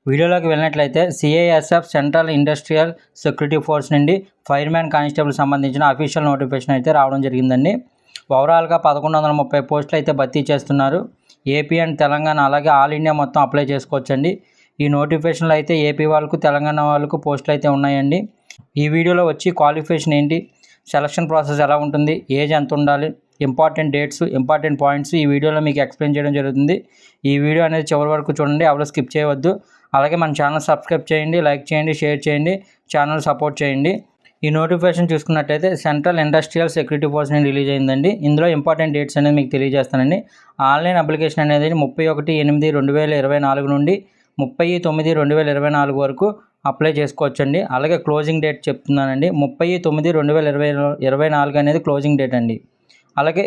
వీడియోలోకి వెళ్ళినట్లయితే CISF central industrial security force నుండి ఫైర్మ్యాన్ కానిస్టేబుల్ సంబంధించిన అఫీషియల్ నోటిఫికేషన్ అయితే రావడం జరిగిందండి. ఓవరాల్గా 1130 పోస్టులు అయితే భర్తీ చేస్తున్నారు. ఏపీ అండ్ తెలంగాణ అలాగే ఆల్ ఇండియా మొత్తం అప్లై చేసుకోవచ్చండి. ఈ నోటిఫికేషన్లో అయితే ఏపీ వాళ్ళకు తెలంగాణ వాళ్ళకు పోస్టులు అయితే ఉన్నాయండి. ఈ వీడియోలో వచ్చి క్వాలిఫికేషన్ ఏంటి, సెలక్షన్ ప్రాసెస్ ఎలా ఉంటుంది, ఏజ్ ఎంత ఉండాలి, ఇంపార్టెంట్ డేట్స్, ఇంపార్టెంట్ పాయింట్స్ ఈ వీడియోలో మీకు ఎక్స్ప్లెయిన్ చేయడం జరుగుతుంది. ఈ వీడియో అనేది చివరి వరకు చూడండి, ఎవరు స్కిప్ చేయవద్దు. అలాగే మన ఛానల్ సబ్స్క్రైబ్ చేయండి, లైక్ చేయండి, షేర్ చేయండి, ఛానల్ సపోర్ట్ చేయండి. ఈ నోటిఫికేషన్ చూసుకున్నట్టయితే సెంట్రల్ ఇండస్ట్రియల్ సెక్యూరిటీ ఫోర్స్ నుండి రిలీజ్ అయిందండి. ఇందులో ఇంపార్టెంట్ డేట్స్ అనేది మీకు తెలియజేస్తానండి. ఆన్లైన్ అప్లికేషన్ అనేది 31/8/2024 నుండి 30/9/2024 వరకు అప్లై చేసుకోవచ్చండి. అలాగే క్లోజింగ్ డేట్ చెప్తున్నానండి, 30/9/2024 అనేది క్లోజింగ్ డేట్ అండి. అలాగే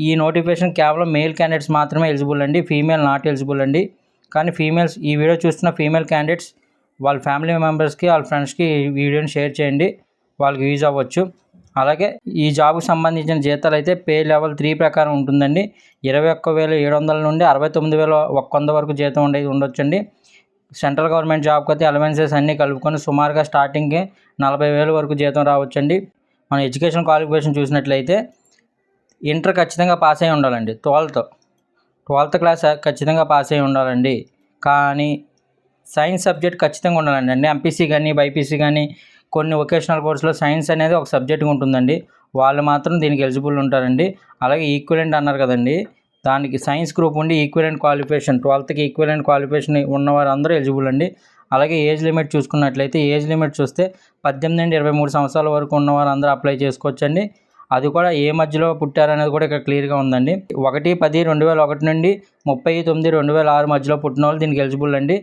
ఈ నోటిఫికేషన్ కేవలం మేల్ క్యాండిడేట్స్ మాత్రమే ఎలిజిబుల్ అండి, ఫీమేల్ నాట్ ఎలిజిబుల్ అండి. కానీ ఫీమేల్స్, ఈ వీడియో చూస్తున్న ఫీమేల్ క్యాండిడేట్స్ వాళ్ళ ఫ్యామిలీ మెంబర్స్కి, వాళ్ళ ఫ్రెండ్స్కి ఈ వీడియోని షేర్ చేయండి, వాళ్ళకి యూజ్ అవ్వచ్చు. అలాగే ఈ జాబ్కి సంబంధించిన జీతాలు అయితే పే లెవెల్ 3 ప్రకారం ఉంటుందండి. 21,700 నుండి 69,100 వరకు జీతం ఉండొచ్చండి. సెంట్రల్ గవర్నమెంట్ జాబ్కి అయితే అలవెన్సెస్ అన్నీ కలుపుకొని సుమారుగా స్టార్టింగ్కి 40,000 వరకు జీతం రావచ్చండి. మన ఎడ్యుకేషన్ క్వాలిఫికేషన్ చూసినట్లయితే ఇంటర్ ఖచ్చితంగా పాస్ అయి ఉండాలండి. 12th క్లాస్ ఖచ్చితంగా పాస్ అయి ఉండాలండి. కానీ సైన్స్ సబ్జెక్ట్ ఖచ్చితంగా ఉండాలండి. ఎంపీసీ కానీ బైపీసీ కానీ కొన్ని వొకేషనల్ కోర్సులో సైన్స్ అనేది ఒక సబ్జెక్ట్గా ఉంటుందండి. వాళ్ళు మాత్రం దీనికి ఎలిజిబుల్ ఉంటారండి. అలాగే ఈక్వలెంట్ అన్నారు కదండి, దానికి సైన్స్ గ్రూప్ ఉండి equivalent qualification 12th equivalent qualification ఉన్నవారు అందరూ ఎలిజిబుల్ అండి. అలాగే ఏజ్ లిమిట్ చూసుకున్నట్లయితే ఏజ్ లిమిట్ చూస్తే 18 నుండి 23 సంవత్సరాల వరకు ఉన్నవారు అందరూ అప్లై చేసుకోవచ్చండి. అది కూడా ఏ మధ్యలో పుట్టారనేది కూడా ఇక్కడ క్లియర్గా ఉందండి. 1/10/2001 నుండి 30/9/2006 మధ్యలో పుట్టిన వాళ్ళు దీనికి ఎలిజిబుల్ అండి.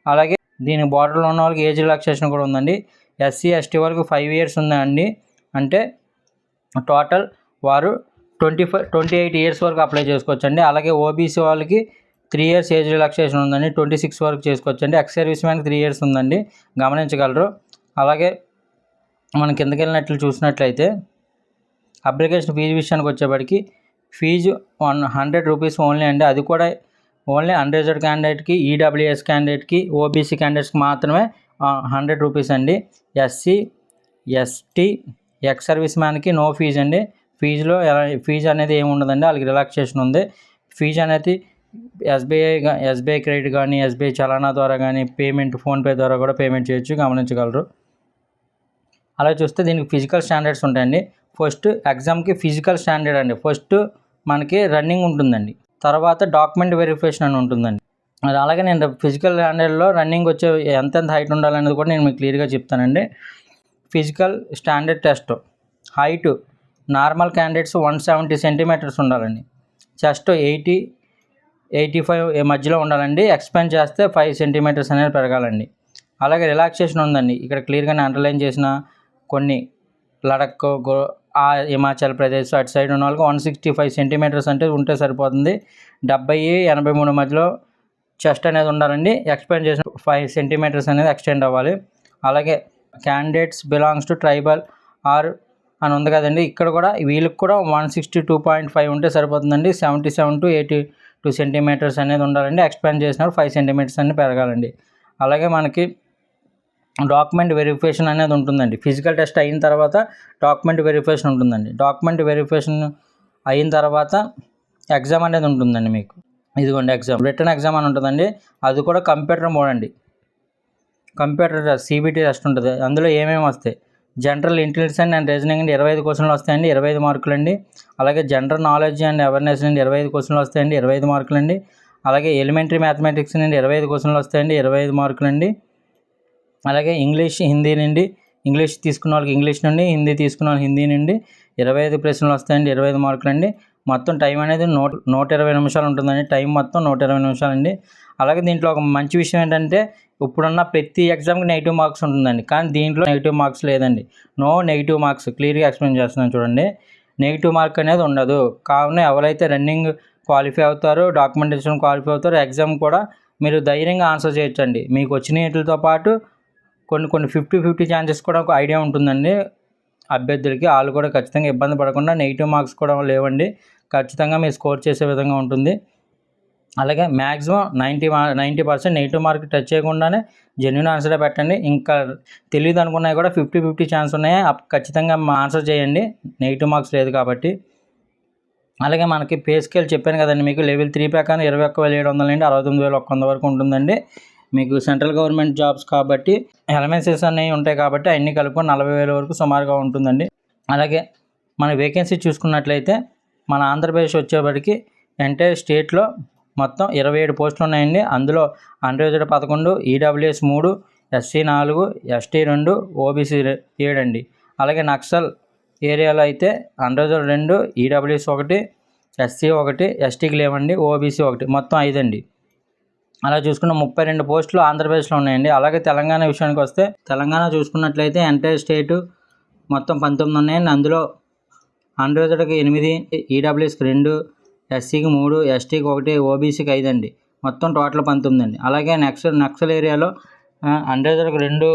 అలాగే దీని బార్డర్లో ఉన్న వాళ్ళకి ఏజ్ రిలాక్సేషన్ కూడా ఉందండి. ఎస్సీ ఎస్టీ వాళ్ళకి 5 years ఉందండి. అంటే టోటల్ వారు 28 years వరకు అప్లై చేసుకోవచ్చండి. అలాగే ఓబీసీ వాళ్ళకి 3 years ఏజ్ రిలాక్సేషన్ ఉందండి, 26 వరకు చేసుకోవచ్చండి. ఎక్స్ సర్వీస్ మ్యాన్కి 3 years ఉందండి, గమనించగలరు. అలాగే మనం కిందకి వెళ్ళినట్లు చూసినట్లయితే అప్లికేషన్ ఫీజు విషయానికి వచ్చేప్పటికి ఫీజు 100 రూపీస్ ఓన్లీ అండి. అది కూడా ఓన్లీ అన్రిజర్వ్డ్ క్యాండిడేట్కి, ఈడబ్ల్యూఎస్ క్యాండిడేట్కి, ఓబీసీ క్యాండిడేట్స్కి మాత్రమే 100 రూపీస్ అండి. ఎస్సీ ఎస్టీ ఎక్స్ సర్వీస్ మ్యాన్కి నో ఫీజు అండి. ఫీజు అనేది ఏమి ఉండదండి, వాళ్ళకి రిలాక్సేషన్ ఉంది. ఫీజు అనేది ఎస్బీఐ క్రెడిట్ కానీ ఎస్బీఐ చలానా ద్వారా కానీ పేమెంట్ ఫోన్పే ద్వారా కూడా పేమెంట్ చేయొచ్చు, గమనించగలరు. అలా చూస్తే దీనికి ఫిజికల్ స్టాండర్డ్స్ ఉంటాయండి. ఫస్ట్ ఎగ్జామ్కి ఫిజికల్ స్టాండర్డ్ అండి. ఫస్ట్ మనకి రన్నింగ్ ఉంటుందండి, తర్వాత డాక్యుమెంట్ వెరిఫికేషన్ అని ఉంటుందండి. అలాగే నేను ఫిజికల్ స్టాండర్డ్లో రన్నింగ్ వచ్చే ఎంత హైట్ ఉండాలనేది కూడా నేను మీకు క్లియర్గా చెప్తానండి. Physical standard test height normal candidates 170 centimeters ఉండాలండి. చెస్ట్ 80-85 మధ్యలో ఉండాలండి. ఎక్స్పాండ్ చేస్తే 5 centimeters అనేది పెరగాలండి. అలాగే రిలాక్సేషన్ ఉందండి. ఇక్కడ క్లియర్గా నేను అండర్లైన్ చేసిన కొన్ని లడక్, హిమాచల్ ప్రదేశ్ అటు సైడ్ ఉన్న వాళ్ళకి 165 centimeters అంటే ఉంటే సరిపోతుంది. 70-83 మధ్యలో చెస్ట్ అనేది ఉండాలండి. ఎక్స్పాండ్ చేసిన 5 centimeters అనేది ఎక్స్టెండ్ అవ్వాలి. అలాగే candidates belongs to tribal or అని ఉంది కదండి, ఇక్కడ కూడా వీళ్ళకి కూడా 162.5 ఉంటే సరిపోతుందండి. 77-82 centimeters అనేది ఉండాలండి. ఎక్స్పాండ్ చేసినప్పుడు 5 centimeters అనేది పెరగాలండి. అలాగే మనకి డాక్యుమెంట్ వెరిఫికేషన్ అనేది ఉంటుందండి. ఫిజికల్ టెస్ట్ అయిన తర్వాత డాక్యుమెంట్ వెరిఫికేషన్ ఉంటుందండి. డాక్యుమెంట్ వెరిఫికేషన్ అయిన తర్వాత ఎగ్జామ్ అనేది ఉంటుందండి. మీకు ఇదిగోండి ఎగ్జామ్, రిటర్న్ ఎగ్జామ్ అని ఉంటుందండి. అది కూడా కంప్యూటర్ మోడ్ అండి. కంప్యూటర్ CBT టెస్ట్ ఉంటుంది. అందులో ఏమేమి వస్తాయి, జనరల్ ఇంటెలిజెన్స్ అండ్ రీజనింగ్ అండి 25 క్వశ్చన్లు వస్తాయండి, 25 మార్కులు అండి. అలాగే జనరల్ నాలెడ్జ్ అండ్ అవేర్నెస్ నుండి 25 క్వశ్చన్లు వస్తాయండి, 25 మార్కులు అండి. అలాగే ఎలిమెంటరీ మ్యాథమెటిక్స్ నుండి 25 క్వశ్చన్లు వస్తాయండి, 25 మార్కులు అండి. అలాగే హిందీ నుండి ఇంగ్లీష్ తీసుకున్న వాళ్ళకి ఇంగ్లీష్ నుండి, హిందీ తీసుకున్న వాళ్ళకి హిందీ నుండి 25 ప్రశ్నలు వస్తాయండి, 25 మార్కులు అండి. మొత్తం టైం అనేది 120 నిమిషాలు ఉంటుందండి. టైం మొత్తం 120 నిమిషాలండి. అలాగే దీంట్లో ఒక మంచి విషయం ఏంటంటే ఇప్పుడున్న ప్రతి ఎగ్జామ్కి నెగిటివ్ మార్క్స్ ఉంటుందండి. కానీ దీంట్లో నెగిటివ్ మార్క్స్ లేదండి. No negative marks. క్లియర్గా ఎక్స్ప్లెయిన్ చేస్తున్నాను చూడండి. నెగిటివ్ మార్క్ అనేది ఉండదు. కావున ఎవరైతే రన్నింగ్ క్వాలిఫై అవుతారో, డాక్యుమెంటేషన్ క్వాలిఫై అవుతారో ఎగ్జామ్ కూడా మీరు ధైర్యంగా ఆన్సర్ చేయొచ్చండి. మీకు వచ్చిన వీటితో పాటు కొన్ని 50-50 ఛాన్సెస్ కూడా ఒక ఐడియా ఉంటుందండి అభ్యర్థులకి. వాళ్ళు కూడా ఖచ్చితంగా ఇబ్బంది పడకుండా నెగిటివ్ మార్క్స్ కూడా లేవండి. ఖచ్చితంగా మీరు స్కోర్ చేసే విధంగా ఉంటుంది. అలాగే మ్యాక్సిమం 90% నెగిటివ్ మార్క్ టచ్ చేయకుండానే జెన్యున్ ఆన్సరే పెట్టండి. ఇంకా తెలియదు అనుకున్నాయి కూడా 50-50 ఛాన్స్ ఉన్నాయి, ఖచ్చితంగా ఆన్సర్ చేయండి, నెగిటివ్ మార్క్స్ లేదు కాబట్టి. అలాగే మనకి పే స్కేల్ చెప్పాను కదండి మీకు, లెవెల్ 3 ప్రకారం 21,700 నుండి 69,100 వరకు ఉంటుందండి. మీకు సెంట్రల్ గవర్నమెంట్ జాబ్స్ కాబట్టి ఎలవెన్సెస్ అనేవి ఉంటాయి కాబట్టి అన్నీ కలుపుకొని 40,000 వరకు సుమారుగా ఉంటుందండి. అలాగే మన వేకెన్సీ చూసుకున్నట్లయితే మన ఆంధ్రప్రదేశ్ వచ్చేప్పటికి ఎంటైర్ స్టేట్లో మొత్తం 27 పోస్టులు ఉన్నాయండి. అందులో unreserved 11, EWS 3, SC 4, ST 2, OBC 7 అండి. అలాగే నక్సల్ ఏరియాలో అయితే అన్రిజర్వ్డ్ 2, ఈడబ్ల్యూఎస్ 1, ఎస్సీ 1, ఎస్టీకి లేవండి, ఓబీసీ 1, మొత్తం 5 అండి. అలా చూసుకున్న 32 పోస్టులు ఆంధ్రప్రదేశ్లో ఉన్నాయండి. అలాగే తెలంగాణ విషయానికి వస్తే తెలంగాణ చూసుకున్నట్లయితే ఎంటైర్ స్టేటు మొత్తం 19 ఉన్నాయండి. అందులో అన్రిజర్వ్డ్కి 8, ఈడబ్ల్యూఎస్కి 2, ఎస్సీకి 3, ఎస్టీకి 1, ఓబీసీకి 5 అండి. మొత్తం టోటల్ 19 అండి. అలాగే నక్సల్ ఏరియాలో అన్రిజర్వ్డ్కి 2,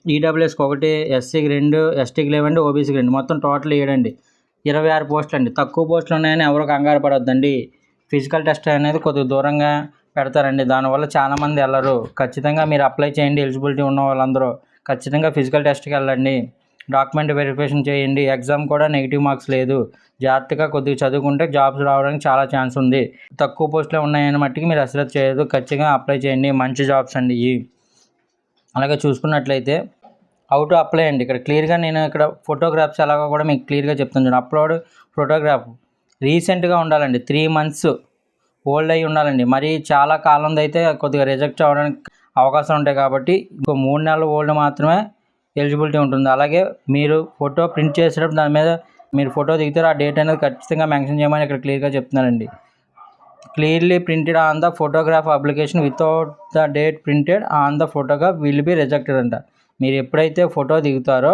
ఈడబ్ల్యూఎస్కి 1, ఎస్సీకి 2, ఎస్టీకి లేవండి, ఓబీసీకి 2, మొత్తం టోటల్ 7 అండి. 26 పోస్టులు అండి. తక్కువ పోస్టులు ఉన్నాయని ఎవరు కంగారు పడొద్దండి. ఫిజికల్ టెస్ట్ అనేది కొద్దిగా దూరంగా పెడతారండి, దానివల్ల చాలామంది వెళ్ళరు. ఖచ్చితంగా మీరు అప్లై చేయండి. ఎలిజిబిలిటీ ఉన్న వాళ్ళందరూ ఖచ్చితంగా ఫిజికల్ టెస్ట్కి వెళ్ళండి, డాక్యుమెంట్ వెరిఫికేషన్ చేయండి. ఎగ్జామ్ కూడా నెగిటివ్ మార్క్స్ లేదు. జాగ్రత్తగా కొద్దిగా చదువుకుంటే జాబ్స్ రావడానికి చాలా ఛాన్స్ ఉంది. తక్కువ పోస్టులే ఉన్నాయని మట్టికి మీరు అశ్రద్ధ చేయదు, ఖచ్చితంగా అప్లై చేయండి, మంచి జాబ్స్ అండి ఇవి. అలాగే చూసుకున్నట్లయితే హౌ టు అప్లై అండి. ఇక్కడ క్లియర్గా నేను ఇక్కడ ఫోటోగ్రాఫ్స్ ఎలాగో కూడా మీకు క్లియర్గా చెప్తాను చూడండి. అప్లోడ్ ఫోటోగ్రాఫ్ రీసెంట్గా ఉండాలండి, 3 months ఓల్డ్ అయి ఉండాలండి. మరి చాలా కాలం అయితే కొద్దిగా రిజెక్ట్ అవ్వడానికి అవకాశం ఉంటాయి కాబట్టి ఇంకో 3 నెలల ఓల్డ్ మాత్రమే ఎలిజిబిలిటీ ఉంటుంది. అలాగే మీరు ఫోటో ప్రింట్ చేసేటప్పుడు దాని మీద మీరు ఫోటో దిగుతారు, ఆ డేట్ అనేది ఖచ్చితంగా మెన్షన్ చేయమని ఇక్కడ క్లియర్గా చెప్తున్నారండి. Clearly printed on the photograph application without the date printed on the photograph will be rejected అంట. మీరు ఎప్పుడైతే ఫోటో దిగుతారో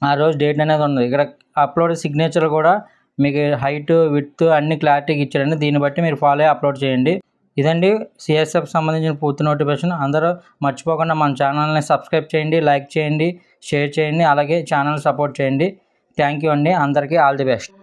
ఆ రోజు డేట్ అనేది ఉంది. ఇక్కడ అప్లోడ్ సిగ్నేచర్ కూడా మీకు హైట్, విడ్త్ అన్ని క్లారిటీగా ఇచ్చారండి. దీన్ని బట్టి మీరు ఫాలో అయ్యి అప్లోడ్ చేయండి. ఇదండి సిఎస్ఎఫ్ సంబంధించిన పూర్తి నోటిఫికేషన్. అందరూ మర్చిపోకుండా మన ఛానల్ని సబ్స్క్రైబ్ చేయండి, లైక్ చేయండి, షేర్ చేయండి, అలాగే ఛానల్ సపోర్ట్ చేయండి. థ్యాంక్ యూ అండి. అందరికీ ఆల్ ది బెస్ట్.